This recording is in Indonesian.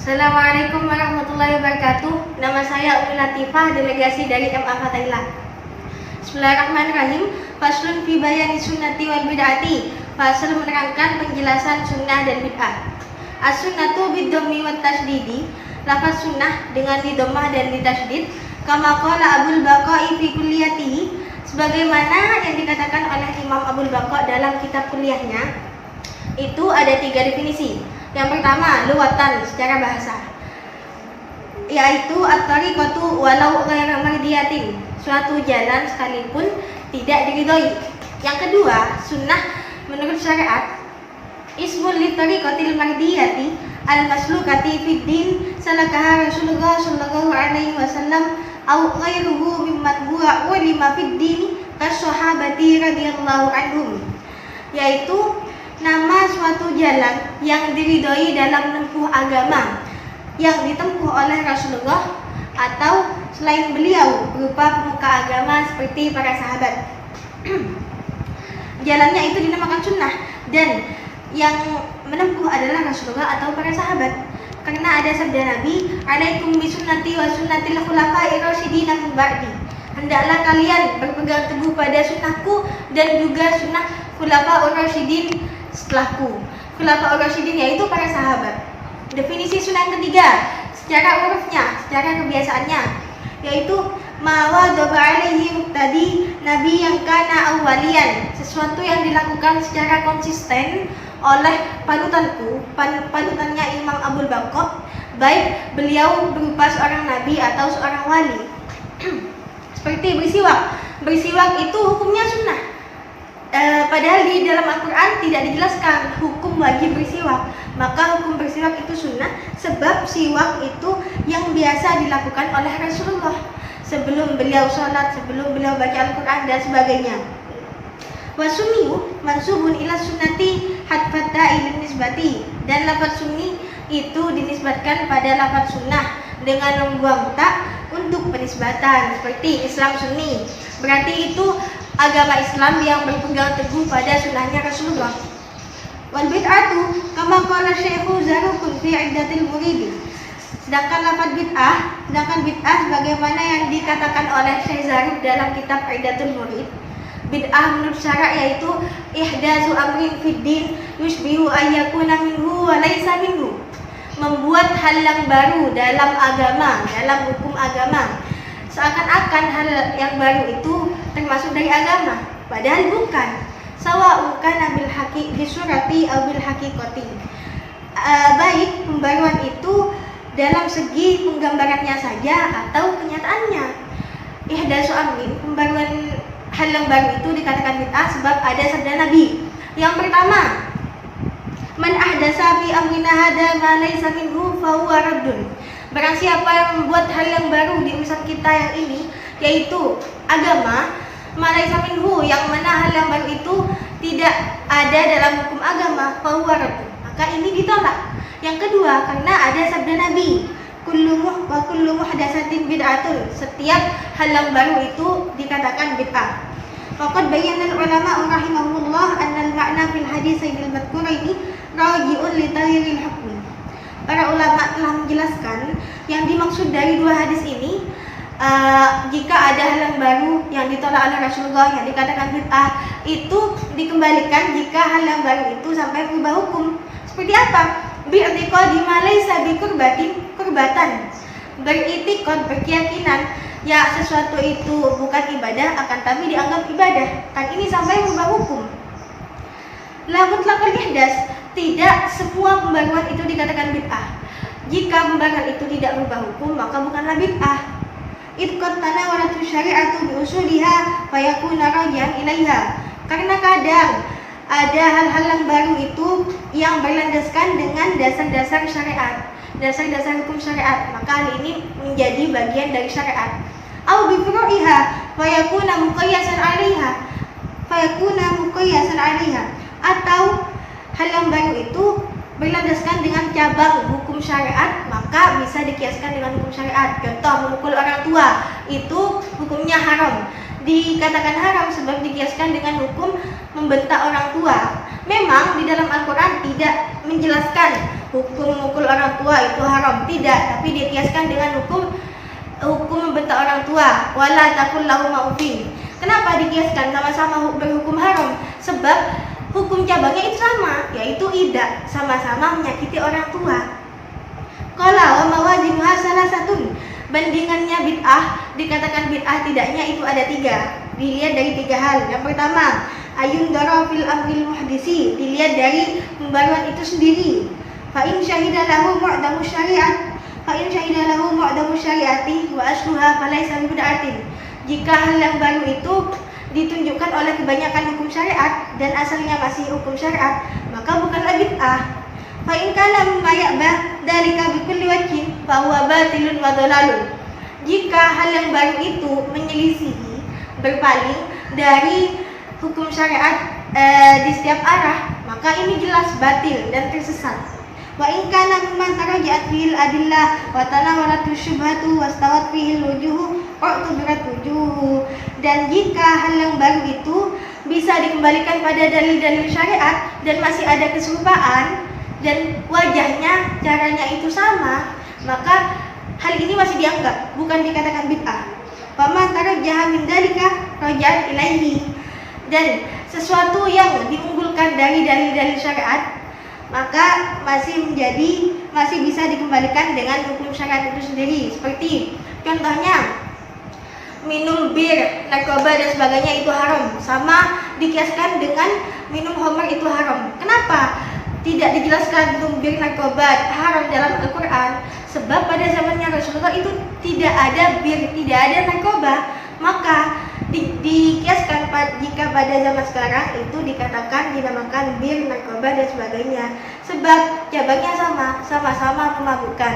Assalamualaikum warahmatullahi wabarakatuh. Nama saya Umi Latifah, delegasi dari MA Fatailah. Bismillahirrahmanirrahim. Faslun fi bayani sunnati wal bid'ati. Fasl menerangkan penjelasan sunnah dan bid'ah. As-sunnatu bid-dhammi wat tasydidi. Lafaz sunnah dengan didhammah dan ditasydid. Kama qala Abul Baqai fi kulliyatihi. Sebagaimana yang dikatakan oleh Imam Abul Baqa dalam kitab kuliahnya, itu ada 3 definisi. Yang pertama, luwatan secara bahasa, yaitu at-tariqatu walau ghairu mardiyatin, suatu jalan sekalipun tidak diridhoi. Yang kedua, sunnah menurut syariat, ismul li tariqatil mardiyati al-maslukati fid din salakaha Rasulullah sallallahu alaihi wasallam au ghairuhu mimman huwa ulima fid din kas-sahabati radhiyallahu anhum, yaitu nama suatu jalan yang diridhoi dalam menempuh agama yang ditempuh oleh Rasulullah atau selain beliau berupa pemuka agama seperti para sahabat. Jalannya itu dinamakan sunnah dan yang menempuh adalah Rasulullah atau para sahabat, karena ada sabda Nabi, "Alaikum bisunnati wa sunnatil khulafa'ir rasyidin min ba'di." Hendaklah kalian berpegang teguh pada sunnahku dan juga sunnah khulafa'ur rasyidin setelahku. Khulafa'ur rasyidin yaitu para sahabat. Definisi sunnah yang ketiga, secara urufnya, secara kebiasaannya, yaitu ma wadaba alaihi muqtadi nabi yang kana awwaliyan, sesuatu yang dilakukan secara konsisten oleh panutannya Imam Abul Baqa, baik beliau berupa seorang nabi atau seorang wali. Seperti bersiwak. Bersiwak itu hukumnya sunnah. Padahal di dalam Al-Quran tidak dijelaskan hukum wajib bersiwak. Maka hukum bersiwak itu sunnah, sebab siwak itu yang biasa dilakukan oleh Rasulullah sebelum beliau sholat, sebelum beliau baca Al-Quran dan sebagainya. Wasunniyu mansubun ila sunnati hatfatta ilin nisbati, dan lafaz sunni itu dinisbatkan pada lafaz sunnah dengan membuang tak untuk penisbatan, seperti Islam sunni, berarti itu agama Islam yang berpegang teguh pada sunnahnya Rasulullah. Wal bid'atu kama qala Syekhu Zarukun fi iddatil muridi. Sedangkan bid'ah sebagaimana yang dikatakan oleh Syekh Zaruk dalam kitab Iddatul Murid. Bid'ah menurut syara' yaitu ihdatsu amrin fid din yushbihu ayyakuna minhu wa laysa minhu. Membuat hal yang baru dalam agama, dalam hukum agama, seakan-akan hal yang baru itu termasuk dari agama, padahal bukan. Sawa'un kana bil haqi bisurati aw bil haqiqati. Baik pembaruan itu dalam segi penggambarannya saja atau kenyataannya. Ihdatsu amrin, pembaruan hal yang baru itu dikatakan bid'ah sebab ada sabda Nabi. Yang pertama, man ahdasa fi amrina hada ma laysa minhu fa huwa raddun. Barang siapa yang membuat hal yang baru di urusan kita yang ini, yaitu agama, ma laysa minhu, yang mana hal yang baru itu tidak ada dalam hukum agama, fa huwa raddun, maka ini ditolak. Yang kedua, karena ada sabda Nabi, kullu muhdatsatin bid'atun, setiap hal yang baru itu dikatakan bid'ah. Faqad bayyana ulama rahimahumullah anna al-ma'na fil hadits sayyidil madhkuraini raji'un li taghyiril hukm. Para ulama telah menjelaskan yang dimaksud dari 2 hadis ini, jika ada hal yang baru yang ditolak oleh Rasulullah yang dikatakan bid'ah, itu dikembalikan jika hal yang baru itu sampai berubah hukum. Seperti apa? Bi'tiqadi ma laysa bi qurbatan. Beritikad, berkeyakinan ya sesuatu itu bukan ibadah akan tapi dianggap ibadah, kan ini sampai berubah hukum. La mutlaqul ihdas, tidak semua pembaruan itu dikatakan bid'ah. Jika pembaruan itu tidak berubah hukum, maka bukanlah bid'ah. Idqat tanawaratu syari'atu bi usuliha fa yakuna raji'an ilaiha. Karena kadang ada hal-hal yang baru itu yang berlandaskan dengan dasar-dasar syariat, dasar-dasar hukum syariat, maka hal ini menjadi bagian dari syariat. Au bi furu'iha fa yakuna muqayyasan 'alaiha, atau hal yang baru itu berlandaskan dengan cabang hukum syariat, maka bisa dikiaskan dengan hukum syariat. Contoh, memukul orang tua itu hukumnya haram, dikatakan haram sebab dikiaskan dengan hukum membentak orang tua. Memang di dalam Al-Quran tidak menjelaskan hukum memukul orang tua itu haram, tidak, tapi dikiaskan dengan hukum membentak orang tua, wala taqul lahum uffin. Kenapa dikiaskan sama-sama berhukum haram? Sebab hukum cabangnya itu sama, yaitu ida, sama-sama menyakiti orang tua. Qala wa mawazinuha salasatun. Bandingannya bid'ah, dikatakan bid'ah tidaknya itu ada 3. Dilihat dari 3 hal. Yang pertama, ayun dara fil amril muhdisi, dilihat dari pembaruan itu sendiri. Fa in syahida lahu mu'damu syariat, fa in syahida lahu mu'damu syariati wa asluha falaysa bid'atin. Jika hal yang baru itu ditunjukkan oleh kebanyakan hukum syariat dan asalnya masih hukum syariat, maka bukanlah bid'ah. Fa in kana mimma ya'ba dalika bi kulli wajhin fa huwa batilun wa dhalalun. Jika hal yang baru itu menyelisihi, berpaling dari hukum syariat di setiap arah, maka ini jelas batil dan tersesat. Wa in kana mimman taraja'at fil adillah wa tanawarat syubhatu wastawat fil wujuh u'tubirat wujuh. Dan jika hal yang baru itu bisa dikembalikan pada dalil-dalil syariat dan masih ada keserupaan dan wajahnya, caranya itu sama, maka hal ini masih dianggap, bukan dikatakan bid'ah. Faman tarajjaha min dalika raja'at ilaihi. Dan sesuatu yang diunggulkan dari dalil-dalil syariat, maka masih bisa dikembalikan dengan hukum syariat itu sendiri. Seperti contohnya minum bir, narkoba dan sebagainya itu haram, sama dikiaskan dengan minum khamr itu haram. Kenapa tidak dijelaskan minum bir, narkoba haram dalam Al-Quran? Sebab pada zamannya Rasulullah itu tidak ada bir, tidak ada narkoba. Maka dikiaskan jika pada zaman sekarang itu dikatakan dinamakan bir, narkoba dan sebagainya. Sebab cabangnya sama-sama memabukkan.